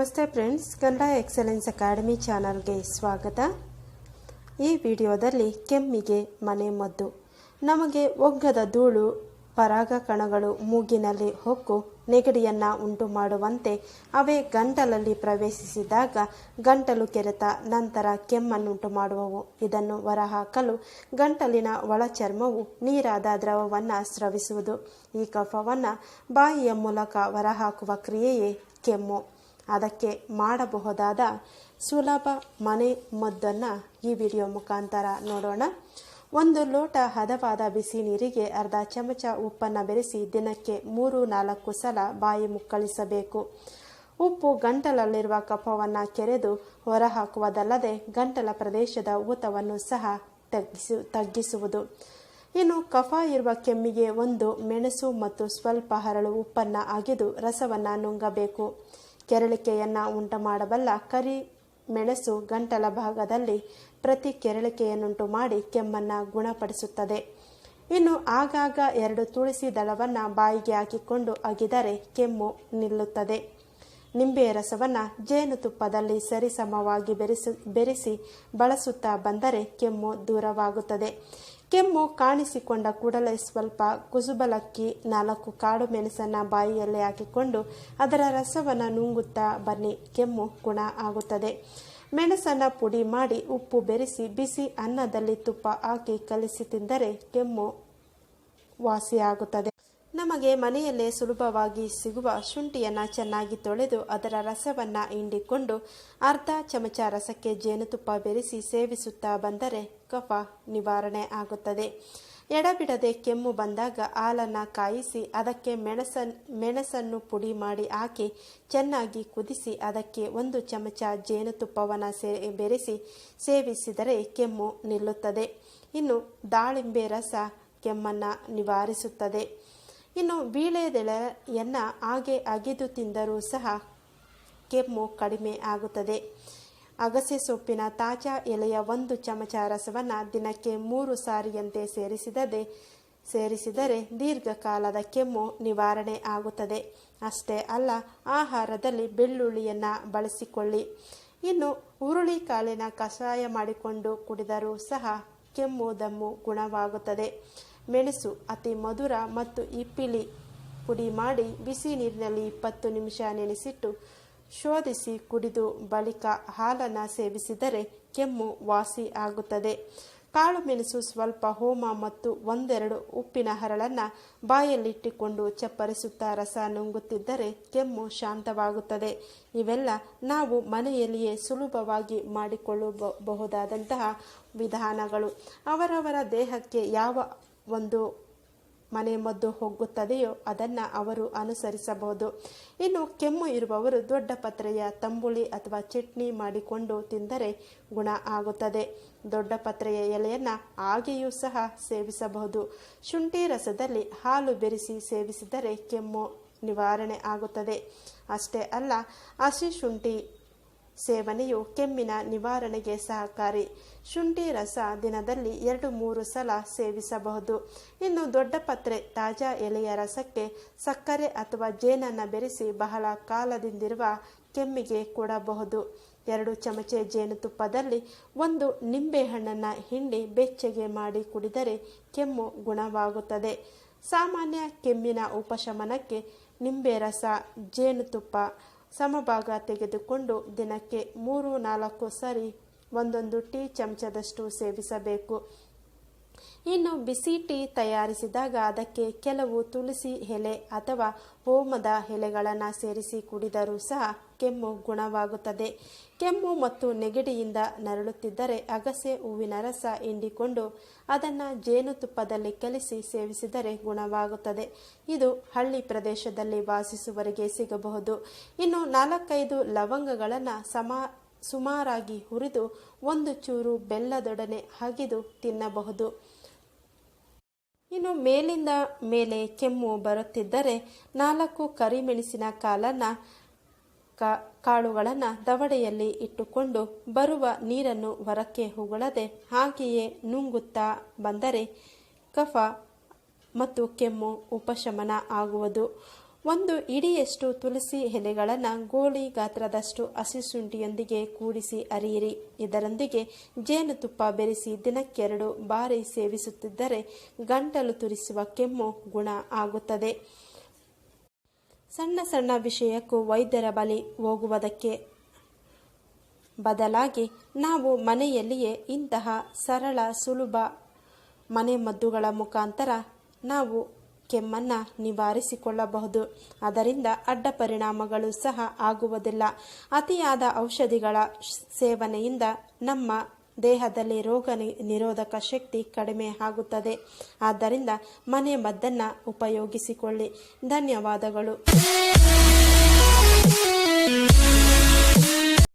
ನಮಸ್ತೆ friends, Kannada excellence academy ಚಾನಲ್ಗೆ ಸ್ವಾಗತ. ಈ ವಿಡಿಯೋದಲ್ಲಿ ಕೆಮ್ಮಿಗೆ ಮನೆಮದ್ದು. ನಮಗೆ ಒಗ್ಗದ ಧೂಳು, ಪರಾಗ ಕಣಗಳು ಮೂಗಿನಲ್ಲಿ ಹೊಕ್ಕು ನೆಗಡಿಯನ್ನು ಉಂಟು ಮಾಡುವಂತೆ ಅವೇ ಗಂಟಲಲ್ಲಿ ಪ್ರವೇಶಿಸಿದಾಗ ಗಂಟಲು ಕೆರೆತ ನಂತರ ಕೆಮ್ಮನ್ನುಂಟು ಮಾಡುವವು. ಇದನ್ನು ಹೊರಹಾಕಲು ಗಂಟಲಿನ ಒಳಚರ್ಮವು ನೀರಾದ ದ್ರವವನ್ನು ಸ್ರವಿಸುವುದು. ಈ ಕಫವನ್ನು ಬಾಯಿಯ ಮೂಲಕ ಹೊರಹಾಕುವ ಕ್ರಿಯೆಯೇ ಕೆಮ್ಮು. ಅದಕ್ಕೆ ಮಾಡಬಹುದಾದ ಸುಲಭ ಮನೆ ಮದ್ದನ್ನು ಈ ವಿಡಿಯೋ ಮುಖಾಂತರ ನೋಡೋಣ. 1 ಲೋಟ ಹದವಾದ ಬಿಸಿ ನೀರಿಗೆ ಅರ್ಧ ಚಮಚ ಉಪ್ಪನ್ನು ಬೆರೆಸಿ ದಿನಕ್ಕೆ 3-4 ಸಲ ಬಾಯಿ ಮುಕ್ಕಳಿಸಬೇಕು. ಉಪ್ಪು ಗಂಟಲಲ್ಲಿರುವ ಕಫವನ್ನು ಕೆರೆದು ಹೊರಹಾಕುವುದಲ್ಲದೆ ಗಂಟಲ ಪ್ರದೇಶದ ಊತವನ್ನು ಸಹ ತಗ್ಗಿಸುವುದು. ಇನ್ನು ಕಫ ಇರುವ ಕೆಮ್ಮಿಗೆ 1 ಮೆಣಸು ಮತ್ತು ಸ್ವಲ್ಪ ಹರಳು ಉಪ್ಪನ್ನು ಅಗೆದು ರಸವನ್ನು ನುಂಗಬೇಕು. ಕೆರಳಿಕೆಯನ್ನು ಉಂಟು ಮಾಡಬಲ್ಲ ಕರಿ ಮೆಣಸು ಗಂಟಲ ಭಾಗದಲ್ಲಿ ಪ್ರತಿ ಕೆರಳಿಕೆಯನ್ನುಂಟು ಮಾಡಿ ಕೆಮ್ಮನ್ನು ಗುಣಪಡಿಸುತ್ತದೆ. ಇನ್ನು ಆಗಾಗ 2 ತುಳಸಿ ದಳವನ್ನು ಬಾಯಿಗೆ ಹಾಕಿಕೊಂಡು ಅಗಿದರೆ ಕೆಮ್ಮು ನಿಲ್ಲುತ್ತದೆ. ನಿಂಬೆಯ ರಸವನ್ನು ಜೇನುತುಪ್ಪದಲ್ಲಿ ಸರಿಸಮವಾಗಿ ಬೆರೆಸಿ ಬಳಸುತ್ತಾ ಬಂದರೆ ಕೆಮ್ಮು ದೂರವಾಗುತ್ತದೆ. ಕೆಮ್ಮು ಕಾಣಿಸಿಕೊಂಡ ಕೂಡಲೇ ಸ್ವಲ್ಪ ಕುಸುಬಲಕ್ಕಿ 4 ಕಾಳು ಮೆಣಸನ್ನು ಬಾಯಿಯಲ್ಲಿ ಹಾಕಿಕೊಂಡು ಅದರ ರಸವನ್ನು ನುಂಗುತ್ತಾ ಬನ್ನಿ, ಕೆಮ್ಮು ಗುಣ ಆಗುತ್ತದೆ. ಮೆಣಸನ್ನು ಪುಡಿ ಮಾಡಿ ಉಪ್ಪು ಬೆರೆಸಿ ಬಿಸಿ ಅನ್ನದಲ್ಲಿ ತುಪ್ಪ ಹಾಕಿ ಕಲಿಸಿ ತಿಂದರೆ ಕೆಮ್ಮು ವಾಸಿಯಾಗುತ್ತದೆ. ನಮಗೆ ಮನೆಯಲ್ಲೇ ಸುಲಭವಾಗಿ ಸಿಗುವ ಶುಂಠಿಯನ್ನು ಚೆನ್ನಾಗಿ ತೊಳೆದು ಅದರ ರಸವನ್ನು ಹಿಂಡಿಕೊಂಡು ಅರ್ಧ ಚಮಚ ರಸಕ್ಕೆ ಜೇನುತುಪ್ಪ ಬೆರೆಸಿ ಸೇವಿಸುತ್ತಾ ಬಂದರೆ ಕಫ ನಿವಾರಣೆ ಆಗುತ್ತದೆ. ಎಡಬಿಡದೆ ಕೆಮ್ಮು ಬಂದಾಗ ಹಾಲನ್ನು ಕಾಯಿಸಿ ಅದಕ್ಕೆ ಮೆಣಸನ್ನು ಪುಡಿ ಮಾಡಿ ಹಾಕಿ ಚೆನ್ನಾಗಿ ಕುದಿಸಿ ಅದಕ್ಕೆ 1 ಚಮಚ ಜೇನುತುಪ್ಪವನ್ನು ಬೆರೆಸಿ ಸೇವಿಸಿದರೆ ಕೆಮ್ಮು ನಿಲ್ಲುತ್ತದೆ. ಇನ್ನು ದಾಳಿಂಬೆ ರಸ ಕೆಮ್ಮನ್ನು ನಿವಾರಿಸುತ್ತದೆ. ಇನ್ನು ವೀಳ್ಯದೆಲೆಯನ್ನು ಹಾಗೆ ಅಗೆದು ತಿಂದರೂ ಸಹ ಕೆಮ್ಮು ಕಡಿಮೆ ಆಗುತ್ತದೆ. ಅಗಸೆ ಸೊಪ್ಪಿನ ತಾಜಾ ಎಲೆಯ 1 ಚಮಚ ರಸವನ್ನು ದಿನಕ್ಕೆ 3 ಸಾರಿಯಂತೆ ಸೇರಿಸಿದರೆ ದೀರ್ಘಕಾಲದ ಕೆಮ್ಮು ನಿವಾರಣೆ ಆಗುತ್ತದೆ. ಅಷ್ಟೇ ಅಲ್ಲ, ಆಹಾರದಲ್ಲಿ ಬೆಳ್ಳುಳ್ಳಿಯನ್ನು ಬಳಸಿಕೊಳ್ಳಿ. ಇನ್ನು ಹುರುಳಿಕಾಳಿನ ಕಷಾಯ ಮಾಡಿಕೊಂಡು ಕುಡಿದರೂ ಸಹ ಕೆಮ್ಮು ದಮ್ಮು ಗುಣವಾಗುತ್ತದೆ. ಮೆಣಸು ಅತಿ ಮಧುರ ಮತ್ತು ಹಿಪ್ಪಿಲಿ ಪುಡಿ ಮಾಡಿ ಬಿಸಿ ನೀರಿನಲ್ಲಿ 20 ನಿಮಿಷ ನೆನೆಸಿಟ್ಟು ಶೋಧಿಸಿ ಕುಡಿದು ಬಳಿಕ ಹಾಲನ್ನು ಸೇವಿಸಿದರೆ ಕೆಮ್ಮು ವಾಸಿ ಆಗುತ್ತದೆ. ಕಾಳು ಮೆಣಸು, ಸ್ವಲ್ಪ ಹೋಮ ಮತ್ತು 1-2 ಉಪ್ಪಿನ ಹರಳನ್ನು ಬಾಯಲ್ಲಿಟ್ಟುಕೊಂಡು ಚಪ್ಪರಿಸುತ್ತಾ ರಸ ನುಂಗುತ್ತಿದ್ದರೆ ಕೆಮ್ಮು ಶಾಂತವಾಗುತ್ತದೆ. ಇವೆಲ್ಲ ನಾವು ಮನೆಯಲ್ಲಿಯೇ ಸುಲಭವಾಗಿ ಮಾಡಿಕೊಳ್ಳಬಹುದಾದಂತಹ ವಿಧಾನಗಳು. ಅವರವರ ದೇಹಕ್ಕೆ ಯಾವ ಒಂದು ಮನೆಮದ್ದು ಹೋಗುತ್ತದೆಯೋ ಅದನ್ನು ಅವರು ಅನುಸರಿಸಬಹುದು. ಇನ್ನು ಕೆಮ್ಮು ಇರುವವರು ದೊಡ್ಡ ಪತ್ರೆಯ ತಂಬುಳಿ ಅಥವಾ ಚಟ್ನಿ ಮಾಡಿಕೊಂಡು ತಿಂದರೆ ಗುಣ ಆಗುತ್ತದೆ. ದೊಡ್ಡ ಪತ್ರೆಯ ಎಲೆಯನ್ನು ಹಾಗೆಯೂ ಸಹ ಸೇವಿಸಬಹುದು. ಶುಂಠಿ ರಸದಲ್ಲಿ ಹಾಲು ಬೆರೆಸಿ ಸೇವಿಸಿದರೆ ಕೆಮ್ಮು ನಿವಾರಣೆ ಆಗುತ್ತದೆ. ಅಷ್ಟೇ ಅಲ್ಲ, ಹಸಿ ಶುಂಠಿ ಸೇವನೆಯು ಕೆಮ್ಮಿನ ನಿವಾರಣೆಗೆ ಸಹಕಾರಿ. ಶುಂಠಿ ರಸ ದಿನದಲ್ಲಿ 2-3 ಸಲ ಸೇವಿಸಬಹುದು. ಇನ್ನು ದೊಡ್ಡ ಪತ್ರೆ ತಾಜಾ ಎಲೆಯ ರಸಕ್ಕೆ ಸಕ್ಕರೆ ಅಥವಾ ಜೇನನ್ನು ಬೆರೆಸಿ ಬಹಳ ಕಾಲದಿಂದಿರುವ ಕೆಮ್ಮಿಗೆ ಕೊಡಬಹುದು. 2 ಚಮಚ ಜೇನುತುಪ್ಪದಲ್ಲಿ 1 ನಿಂಬೆಹಣ್ಣನ್ನು ಹಿಂಡಿ ಬೆಚ್ಚಗೆ ಮಾಡಿ ಕುಡಿದರೆ ಕೆಮ್ಮು ಗುಣವಾಗುತ್ತದೆ. ಸಾಮಾನ್ಯ ಕೆಮ್ಮಿನ ಉಪಶಮನಕ್ಕೆ ನಿಂಬೆ ರಸ, ಜೇನುತುಪ್ಪ ಸಮಭಾಗ ತೆಗೆದುಕೊಂಡು ದಿನಕ್ಕೆ 3-4 ಸರಿ 1 ಟೀ ಚಮಚದಷ್ಟು ಸೇವಿಸಬೇಕು. ಇನ್ನು ಬಿಸಿ ಟೀ ತಯಾರಿಸಿದಾಗ ಅದಕ್ಕೆ ಕೆಲವು ತುಳಸಿ ಎಲೆ ಅಥವಾ ಹೋಮದ ಎಲೆಗಳನ್ನು ಸೇರಿಸಿ ಕುಡಿದರೂ ಸಹ ಕೆಮ್ಮು ಗುಣವಾಗುತ್ತದೆ. ಕೆಮ್ಮು ಮತ್ತು ನೆಗಡಿಯಿಂದ ನರಳುತ್ತಿದ್ದರೆ ಅಗಸೆ ಹೂವಿನ ರಸ ಹಿಂಡಿಕೊಂಡು ಅದನ್ನು ಜೇನುತುಪ್ಪದಲ್ಲಿ ಕಲಿಸಿ ಸೇವಿಸಿದರೆ ಗುಣವಾಗುತ್ತದೆ. ಇದು ಹಳ್ಳಿ ಪ್ರದೇಶದಲ್ಲಿ ವಾಸಿಸುವವರಿಗೆ ಸಿಗಬಹುದು. ಇನ್ನು 4-5 ಲವಂಗಗಳನ್ನು ಸುಮಾರಾಗಿ ಹುರಿದು 1 ಚೂರು ಬೆಲ್ಲದೊಡನೆ ಅಗೆದು ತಿನ್ನಬಹುದು. ಇನ್ನು ಮೇಲಿಂದ ಮೇಲೆ ಕೆಮ್ಮು ಬರುತ್ತಿದ್ದರೆ 4 ಕರಿಮೆಣಸಿನ ಕಾಳುಗಳನ್ನು ದವಡೆಯಲ್ಲಿ ಇಟ್ಟುಕೊಂಡು ಬರುವ ನೀರನ್ನು ಹೊರಕ್ಕೆ ಉಗುಳದೆ ಹಾಗೆಯೇ ನುಂಗುತ್ತಾ ಬಂದರೆ ಕಫ ಮತ್ತು ಕೆಮ್ಮು ಉಪಶಮನ ಆಗುವುದು. ಒಂದು ಇಡಿಯಷ್ಟು ತುಳಸಿ ಎಲೆಗಳನ್ನು ಗೋಳಿ ಗಾತ್ರದಷ್ಟು ಹಸಿ ಶುಂಠಿಯೊಂದಿಗೆ ಕೂಡಿಸಿ ಅರಿಯಿರಿ. ಇದರೊಂದಿಗೆ ಜೇನುತುಪ್ಪ ಬೆರೆಸಿ ದಿನಕ್ಕೆ 2 ಬಾರಿ ಸೇವಿಸುತ್ತಿದ್ದರೆ ಗಂಟಲು ತುರಿಸುವ ಕೆಮ್ಮು ಗುಣ ಆಗುತ್ತದೆ. ಸಣ್ಣ ಸಣ್ಣ ವಿಷಯಕ್ಕೂ ವೈದ್ಯರ ಬಳಿ ಹೋಗುವುದಕ್ಕೆ ಬದಲಾಗಿ ನಾವು ಮನೆಯಲ್ಲಿಯೇ ಇಂತಹ ಸರಳ ಸುಲಭ ಮನೆಮದ್ದುಗಳ ಮುಖಾಂತರ ನಾವು ಕೆಮ್ಮನ್ನು ನಿವಾರಿಸಿಕೊಳ್ಳಬಹುದು. ಅದರಿಂದ ಅಡ್ಡ ಪರಿಣಾಮಗಳು ಸಹ ಆಗುವುದಿಲ್ಲ. ಅತಿಯಾದ ಔಷಧಿಗಳ ಸೇವನೆಯಿಂದ ನಮ್ಮ ದೇಹದಲ್ಲಿ ರೋಗ ನಿರೋಧಕ ಶಕ್ತಿ ಕಡಿಮೆ ಆಗುತ್ತದೆ. ಆದ್ದರಿಂದ ಮನೆ ಮದ್ದನ್ನು ಉಪಯೋಗಿಸಿಕೊಳ್ಳಿ. ಧನ್ಯವಾದಗಳು.